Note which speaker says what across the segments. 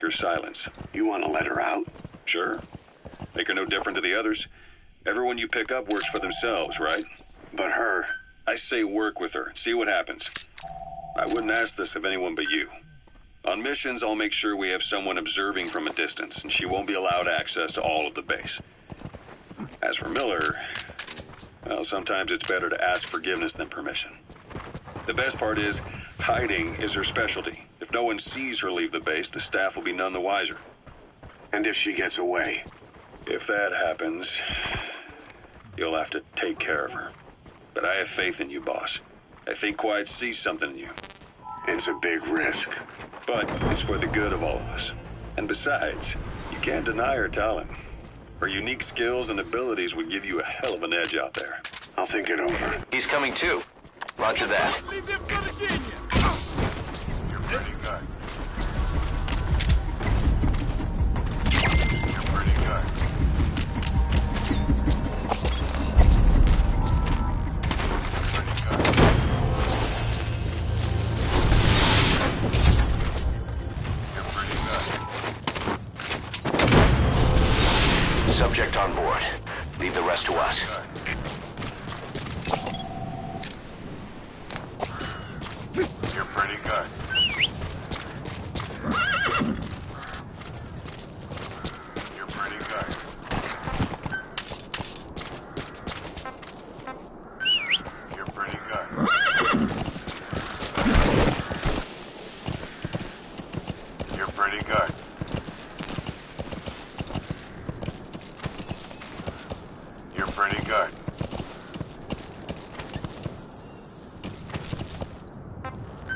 Speaker 1: her silence.
Speaker 2: You want to let her out?
Speaker 1: Sure. Make her no different to the others. Everyone you pick up works for themselves, right?
Speaker 2: But her...
Speaker 1: I say work with her. See what happens. I wouldn't ask this of anyone but you. On missions, I'll make sure we have someone observing from a distance, and she won't be allowed access to all of the base. As for Miller, well, sometimes it's better to ask forgiveness than permission. The best part is, hiding is her specialty. If no one sees her leave the base, the staff will be none the wiser.
Speaker 2: And if she gets away?
Speaker 1: If that happens, you'll have to take care of her. But I have faith in you, boss. I think Quiet sees something in you.
Speaker 2: It's a big risk.
Speaker 1: But it's for the good of all of us. And besides, you can't deny her talent. Her unique skills and abilities would give you a hell of an edge out there.
Speaker 2: I'll think it over.
Speaker 3: He's coming too. Roger that.
Speaker 4: You're pretty good. You're pretty good.
Speaker 3: Subject on board. Leave the rest to us.
Speaker 4: You're pretty good. You're pretty good. You're pretty good. You're pretty good. You're pretty good.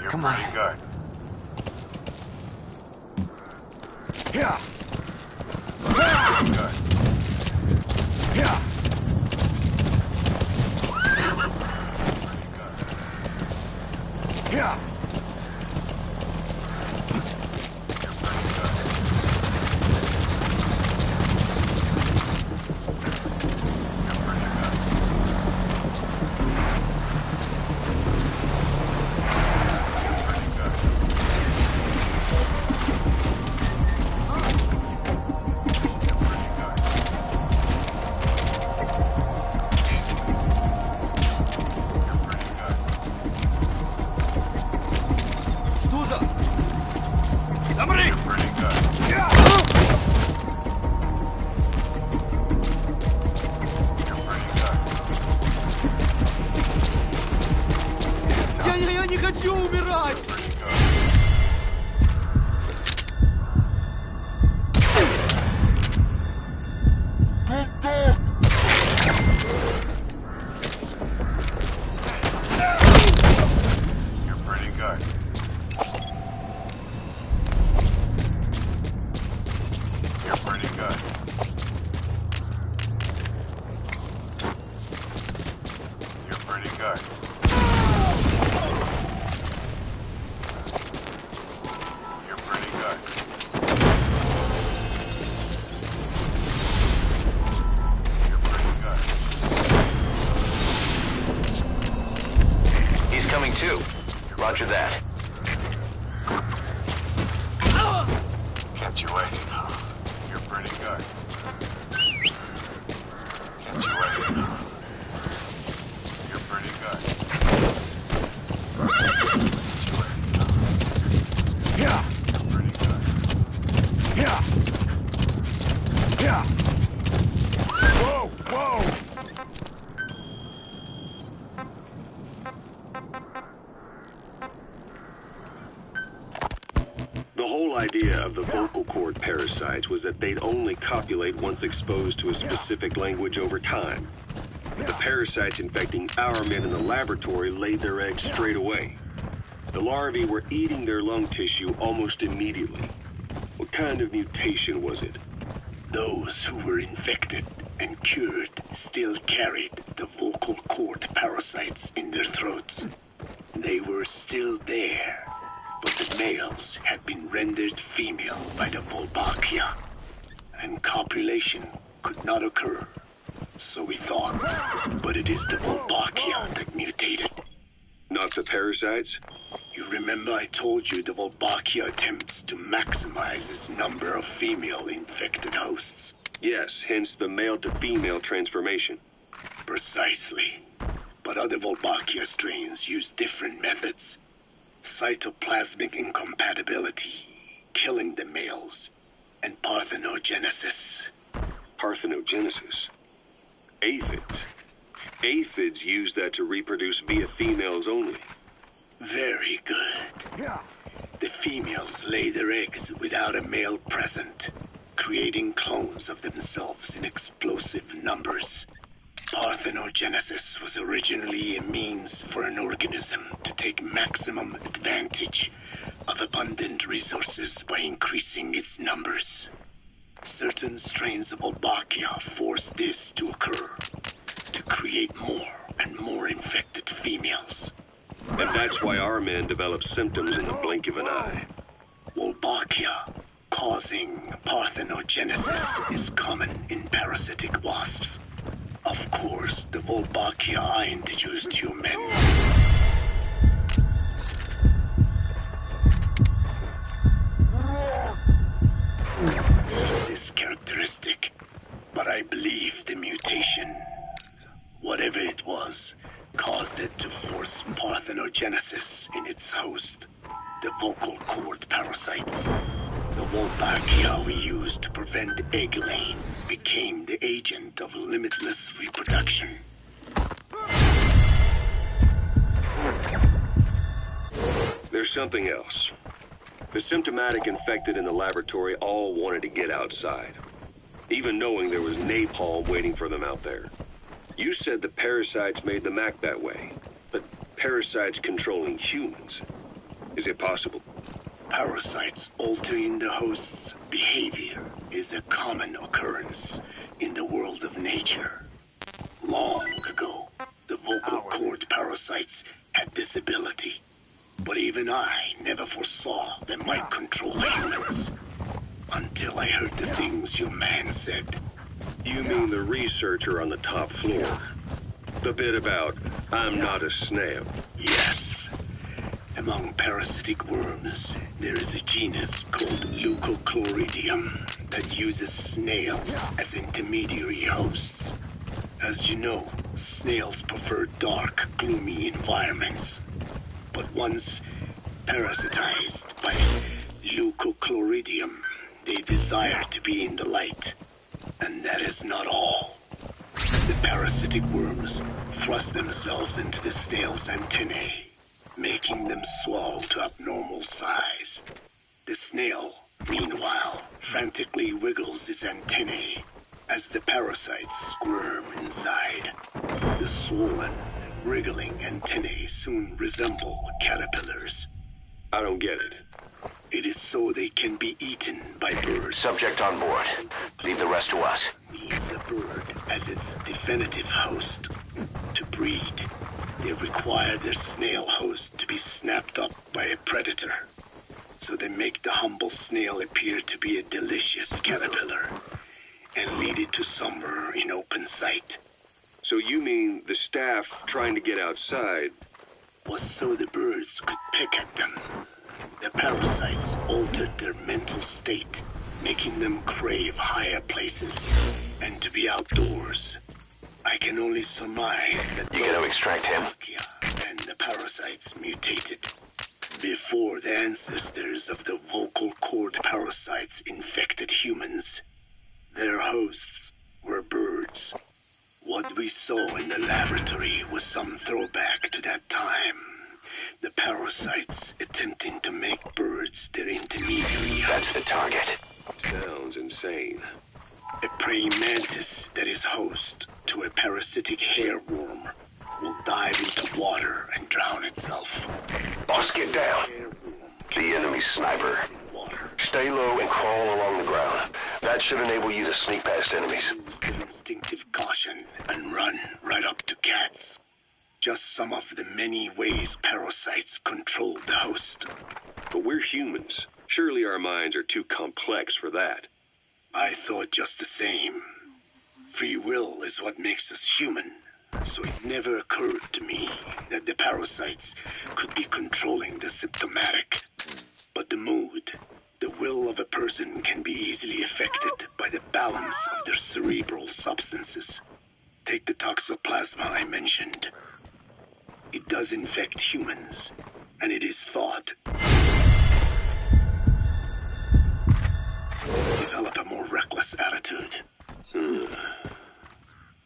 Speaker 4: You're
Speaker 3: Come
Speaker 4: pretty
Speaker 3: on.
Speaker 4: good.
Speaker 3: Yeah.
Speaker 4: Pretty good.
Speaker 3: Yeah.
Speaker 4: Pretty good.
Speaker 3: Yeah.
Speaker 4: You're pretty good. You're pretty good. Pretty good.
Speaker 5: Я не хочу умирать!
Speaker 4: You're pretty good. You're pretty good. You're pretty good. You're pretty good. You're pretty good.
Speaker 3: He's coming too. Roger that.
Speaker 4: Kept you waiting. You're pretty good. Kept you waiting. You're pretty good.
Speaker 3: Yeah.
Speaker 4: You're pretty good.
Speaker 3: Yeah. Yeah.
Speaker 4: Whoa! Whoa!
Speaker 2: The whole idea of the vocal cord parasites was that they'd only copulate once exposed to a specific language over time. The parasites infecting our men in the laboratory laid their eggs straight away. The larvae were eating their lung tissue almost immediately. What kind of mutation was it? Those who were infected and cured still carried the vocal cord parasites in their throats. They were still there, but the males had been rendered female by the Volbachia, and copulation could not occur. So we thought, but it is the Volbachia that mutated. Not the parasites? You remember I told you the Volbachia attempts to maximize its number of female infected hosts?
Speaker 1: Yes, hence the male-to-female transformation.
Speaker 2: Precisely. But other Volbachia strains use different methods. Cytoplasmic incompatibility, killing the males, and parthenogenesis.
Speaker 1: Parthenogenesis? Aphids? Aphids use that to reproduce via females only.
Speaker 2: Very good. The females lay their eggs without a male present, creating clones of themselves in explosive numbers. Parthenogenesis was originally a means for an organism to take maximum advantage of abundant resources by increasing its numbers. Certain strains of Volbachia force this to occur, to create more and more infected females.
Speaker 1: And that's why our men develop symptoms in the blink of an eye.
Speaker 2: Volbachia causing parthenogenesis is common in parasitic wasps. Of course, the Volbachia I introduced you men. This characteristic, but I believe the mutation, whatever it was, caused it to force parthenogenesis in its host, the vocal cord parasites. The Volbachia we used to prevent egg laying became the agent of limitless reproduction.
Speaker 1: There's something else. The symptomatic infected in the laboratory all wanted to get outside, even knowing there was napalm waiting for them out there. You said the parasites made them act that way, but parasites controlling humans. Is it possible?
Speaker 2: Parasites altering the host's behavior is a common occurrence in the world of nature. Long ago, the vocal cord parasites had this ability, but even I never foresaw they might control humans. Until I heard the things your man said.
Speaker 1: You mean the researcher on the top floor? The bit about, I'm not a snail.
Speaker 2: Yes. Among parasitic worms, there is a genus called Leucochloridium that uses snails as intermediary hosts. As you know, snails prefer dark, gloomy environments. But once parasitized by Leucochloridium, they desire to be in the light. And that is not all. The parasitic worms thrust themselves into the snail's antennae, making them swell to abnormal size. The snail, meanwhile, frantically wiggles its antennae as the parasites squirm inside. The swollen, wriggling antennae soon resemble caterpillars.
Speaker 1: I don't get it.
Speaker 2: It is so they can be eaten by birds.
Speaker 3: Subject on board. Leave the rest to us.
Speaker 2: Needs the bird as its definitive host. To breed, they require their snail host to be snapped up by a predator. So they make the humble snail appear to be a delicious caterpillar and lead it to somewhere in open sight.
Speaker 1: So you mean the staff trying to get outside
Speaker 2: Was so the birds could pick at them. The parasites altered their mental state, making them crave higher places and to be outdoors. I can only surmise that
Speaker 3: You gonna extract him?
Speaker 2: and the parasites mutated before the ancestors of the vocal cord parasites infected humans. Their hosts were birds. What we saw in the laboratory was some throwback to that time. The parasites attempting to make birds their intermediary.
Speaker 3: That's the target.
Speaker 1: sounds insane.
Speaker 2: A praying mantis that is host to a parasitic hairworm will dive into water and drown itself.
Speaker 3: Boss, get down. The enemy sniper.
Speaker 2: Water.
Speaker 3: Stay low and crawl along the ground. That should enable you to sneak past enemies.
Speaker 2: Instinctive caution and run right up to cats. Just some of the many ways parasites control the host.
Speaker 1: But we're humans. Surely our minds are too complex for that.
Speaker 2: I thought just the same. Free will is what makes us human, So it never occurred to me that the parasites could be controlling the symptomatic. But the mood, the will of a person can be easily affected by the balance of their cerebral substances. Take the toxoplasma I mentioned. It does infect humans, and it is thought develop a more reckless attitude.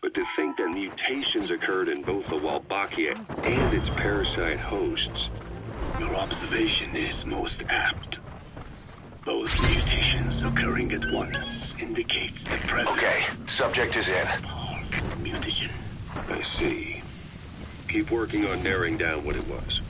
Speaker 3: But to think that mutations occurred in both the Walbachia and its parasite hosts.
Speaker 2: Your observation is most apt. Both mutations occurring at once indicates the presence
Speaker 3: Okay, subject is in.
Speaker 2: of mutagen.
Speaker 3: I see. Keep working on narrowing down what it was.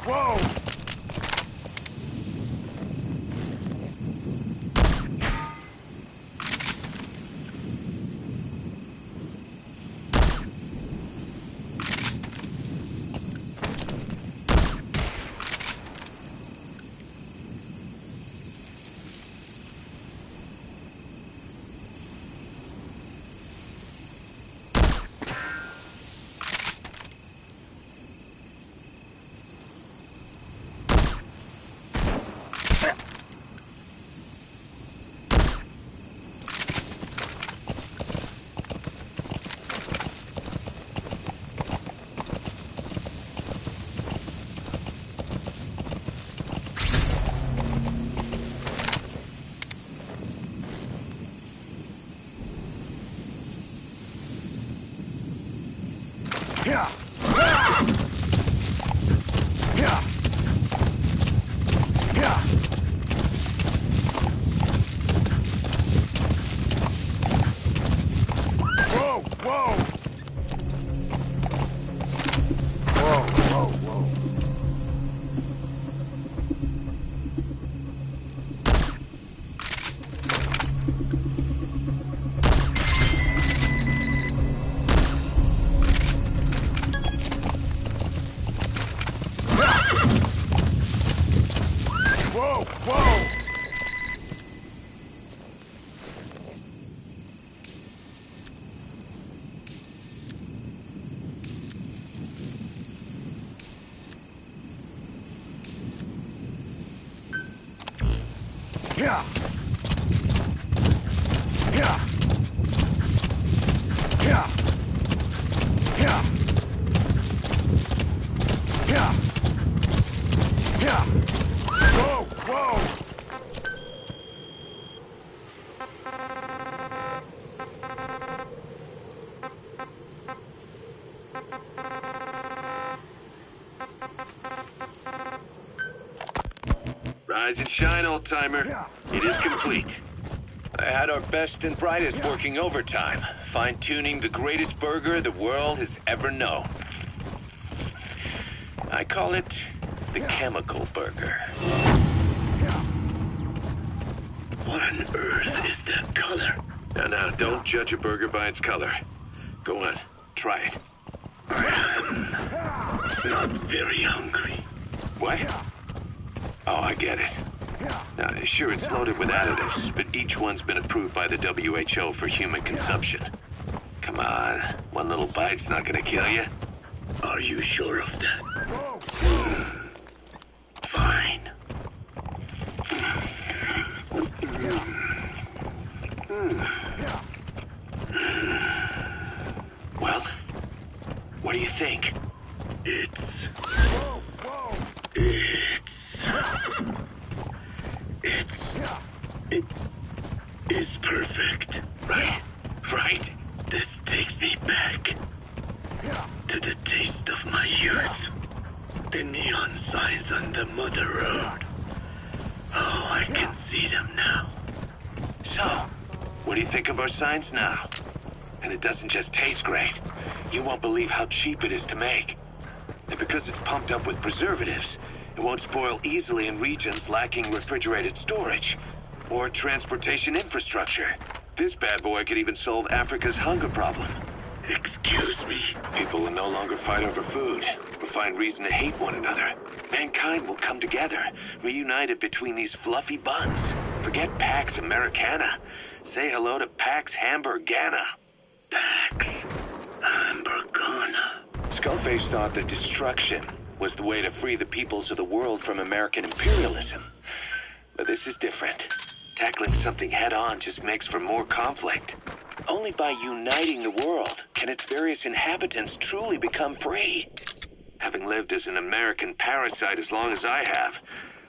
Speaker 5: whoa! Yeah. Yeah. Yeah. Whoa, whoa. Whoa, whoa, whoa. Whoa, whoa! Yeah! Yeah! Yeah! Yeah! Yeah! Yeah! Whoa, whoa!
Speaker 2: Rise and shine, old-timer. It is complete. I had our best and brightest working overtime, fine-tuning the greatest burger the world has ever known. I call it the chemical burger. What on earth is that color? Now, don't judge a burger by its color. Go on, try it. I'm not very hungry. What? Oh, I get it. Now, sure, it's loaded with additives, but each one's been approved by the WHO for human consumption. Come on, one little bite's not gonna kill you. Are you sure of that? Fine. Well, what do you think? It's perfect, right? Right? This takes me back to the taste of my youth. The neon signs on the mother road. Oh, I can see them now. So, what do you think of our signs now? And it doesn't just taste great. You won't believe how cheap it is to make. And because it's pumped up with preservatives, it won't spoil easily in regions lacking refrigerated storage or transportation infrastructure. This bad boy could even solve Africa's hunger problem. Excuse me. People will no longer fight over food or find reason to hate one another. Mankind will come together, reunited between these fluffy buns. Forget Pax Americana. Say hello to Pax Hamburgana. Pax Hamburgana. Skullface thought that destruction was the way to free the peoples of the world from American imperialism. But this is different. Tackling something head-on just makes for more conflict. Only by uniting the world can its various inhabitants truly become free. Having lived as an American parasite as long as I have,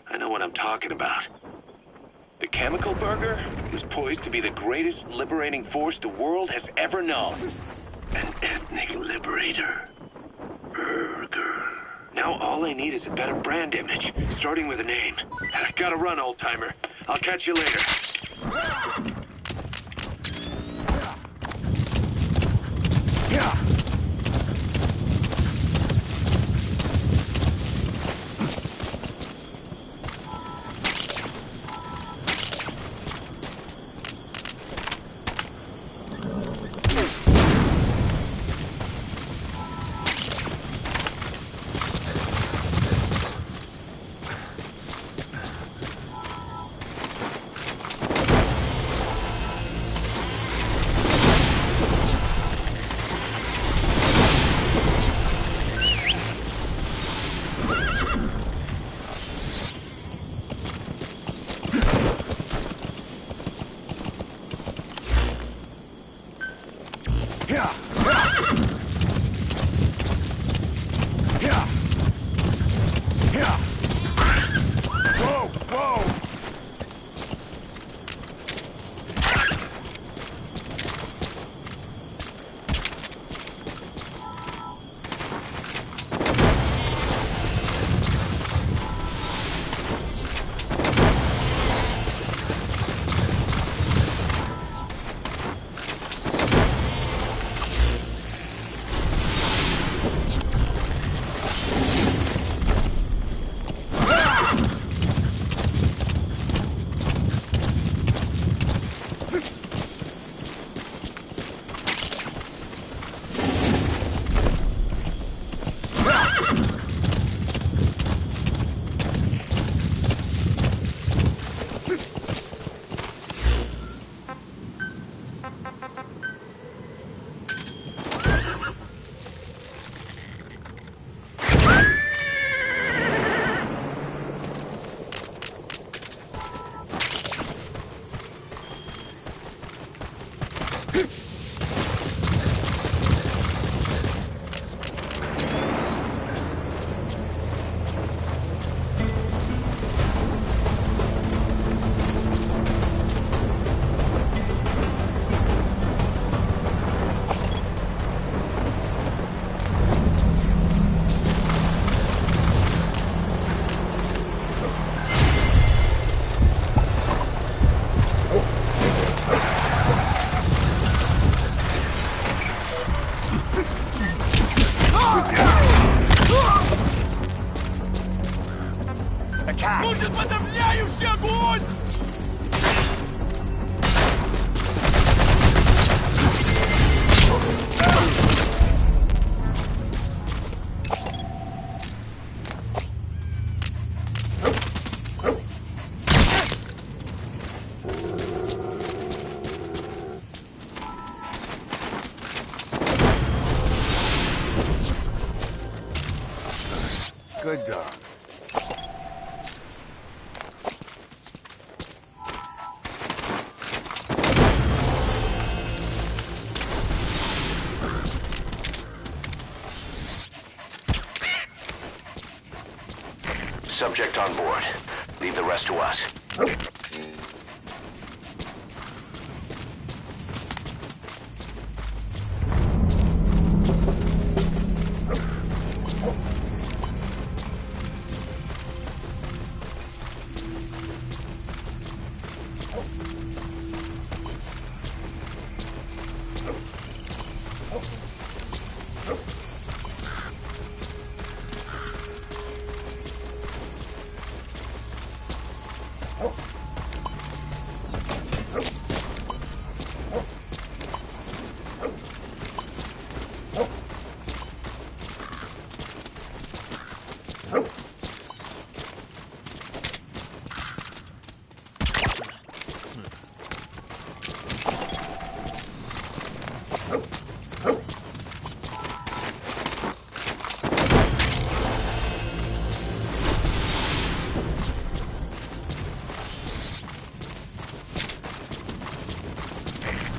Speaker 2: I know what I'm talking about. The chemical burger is poised to be the greatest liberating force the world has ever known. An ethnic liberator. Burger. Now all I need is a better brand image, starting with a name. I gotta run, old-timer. I'll catch you later.
Speaker 5: attack!
Speaker 6: Нужен подавляющий огонь!
Speaker 5: Good dog.
Speaker 3: Subject on board. Leave the rest to us.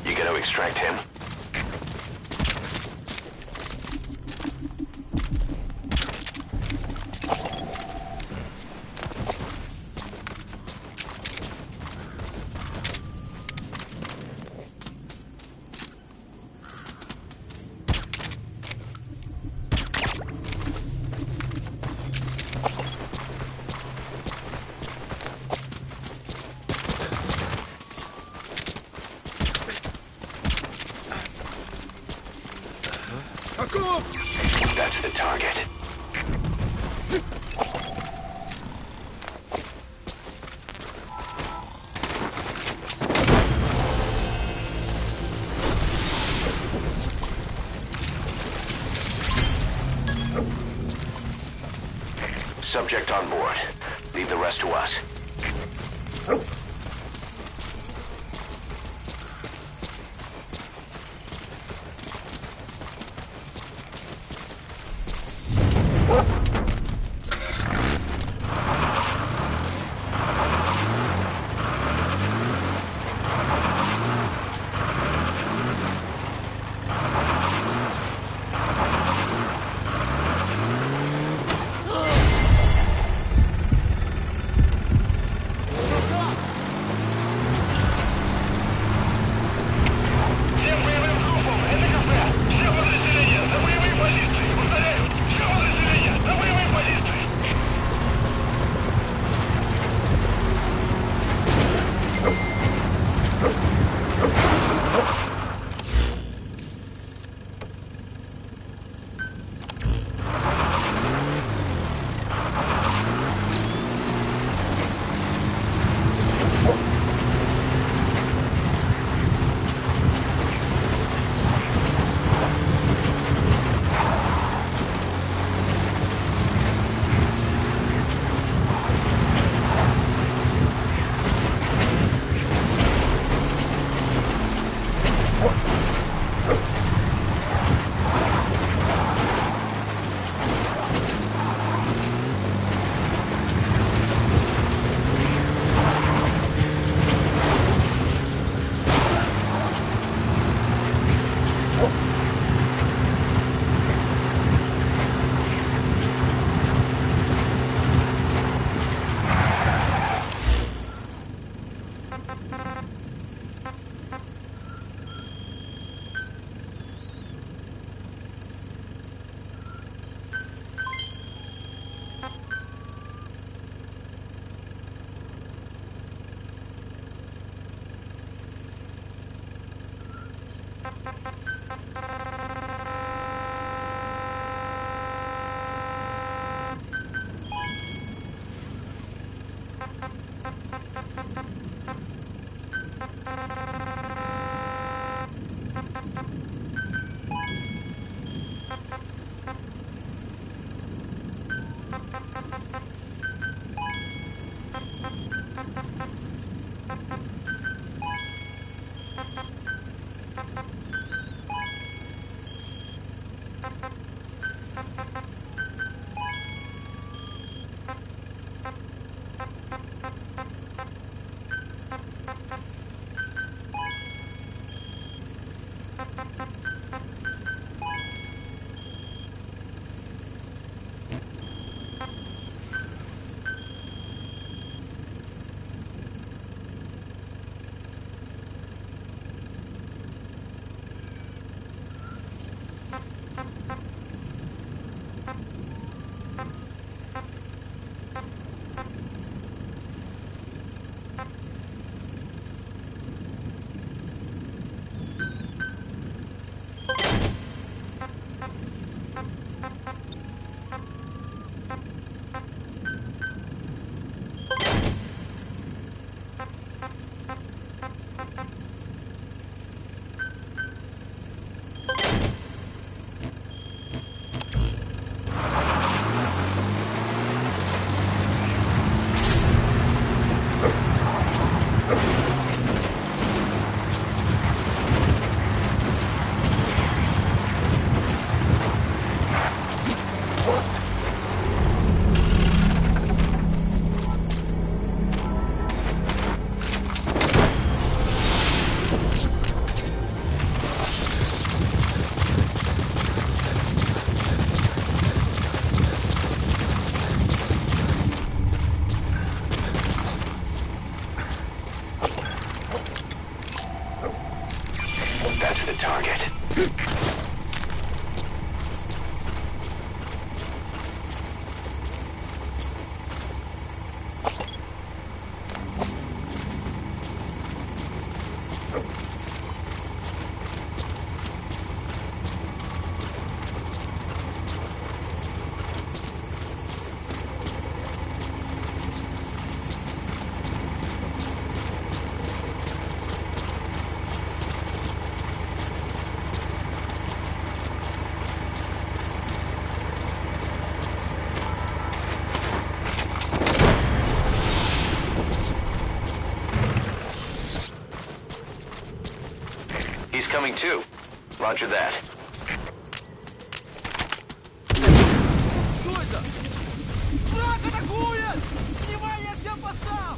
Speaker 3: You gotta extract him. That's the target. Subject on board. Leave the rest to us.
Speaker 7: coming too. Roger that.
Speaker 6: Что это? Враг атакует! Внимание всем постам!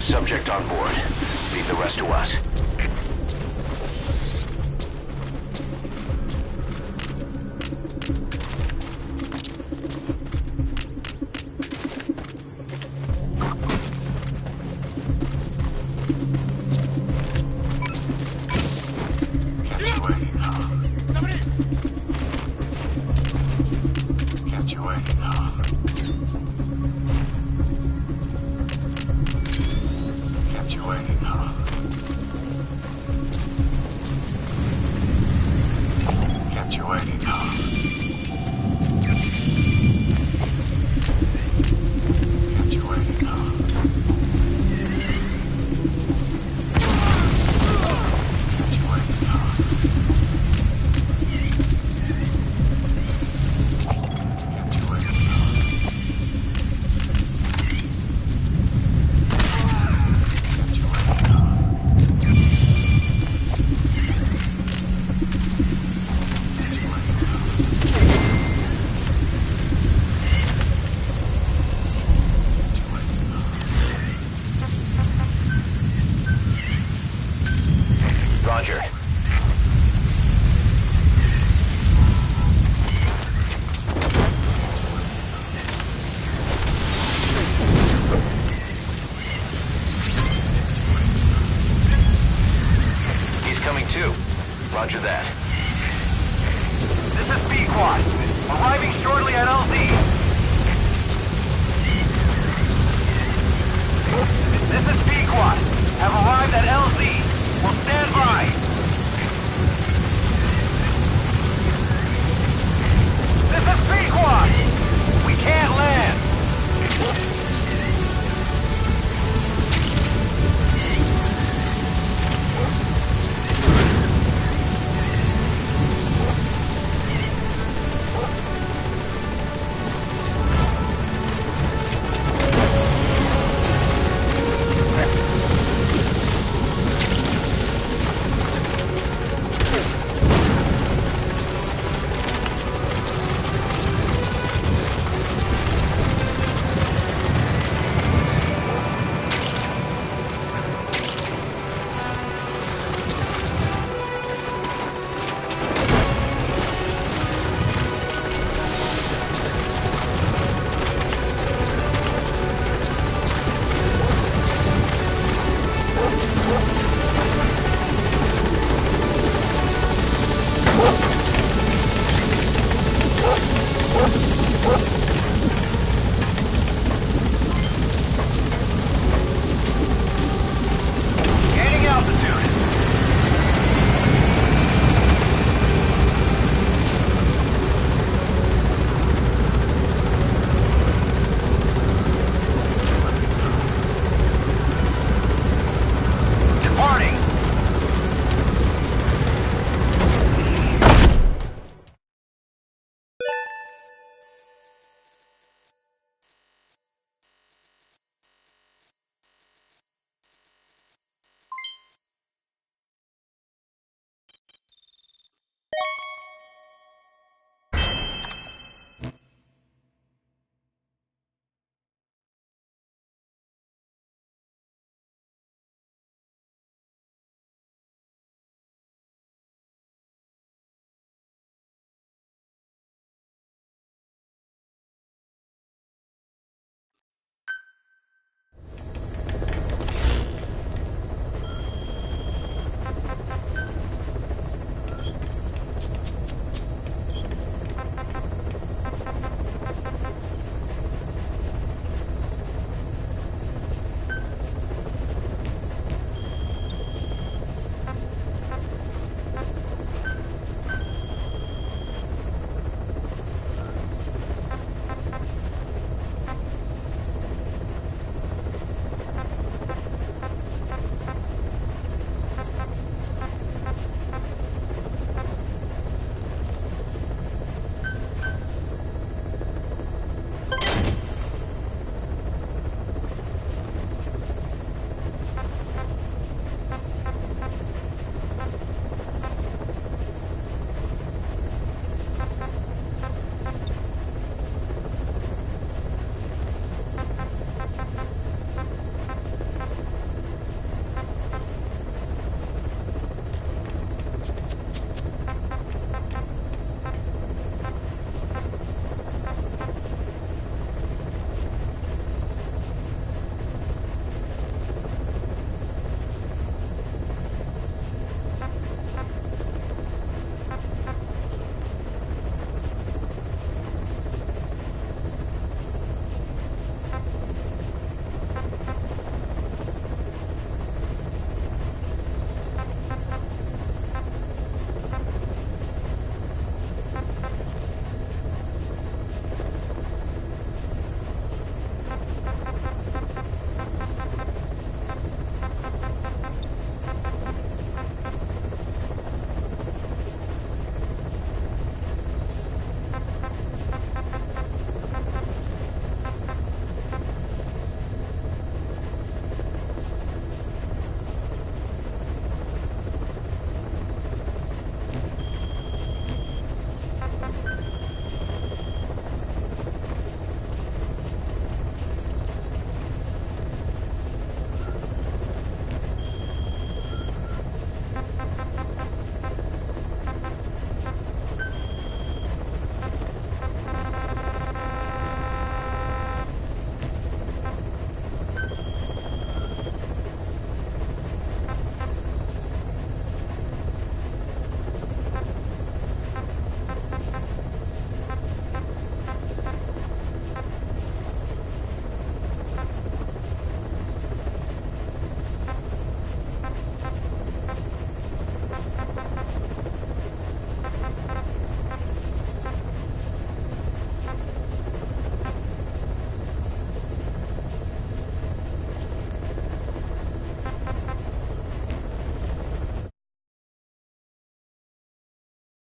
Speaker 7: Subject on board. Leave the rest to us.
Speaker 4: Kept you waiting, huh? Kept you waiting, huh? Kept you waiting, huh? Kept you waiting, huh? Kept you waiting, huh? Kept you waiting, huh? Kept you waiting, huh?
Speaker 7: Roger. He's coming too. Roger that.
Speaker 6: This is B-Quad. Arriving shortly at LZ. This is B-Quad. Have arrived at LZ.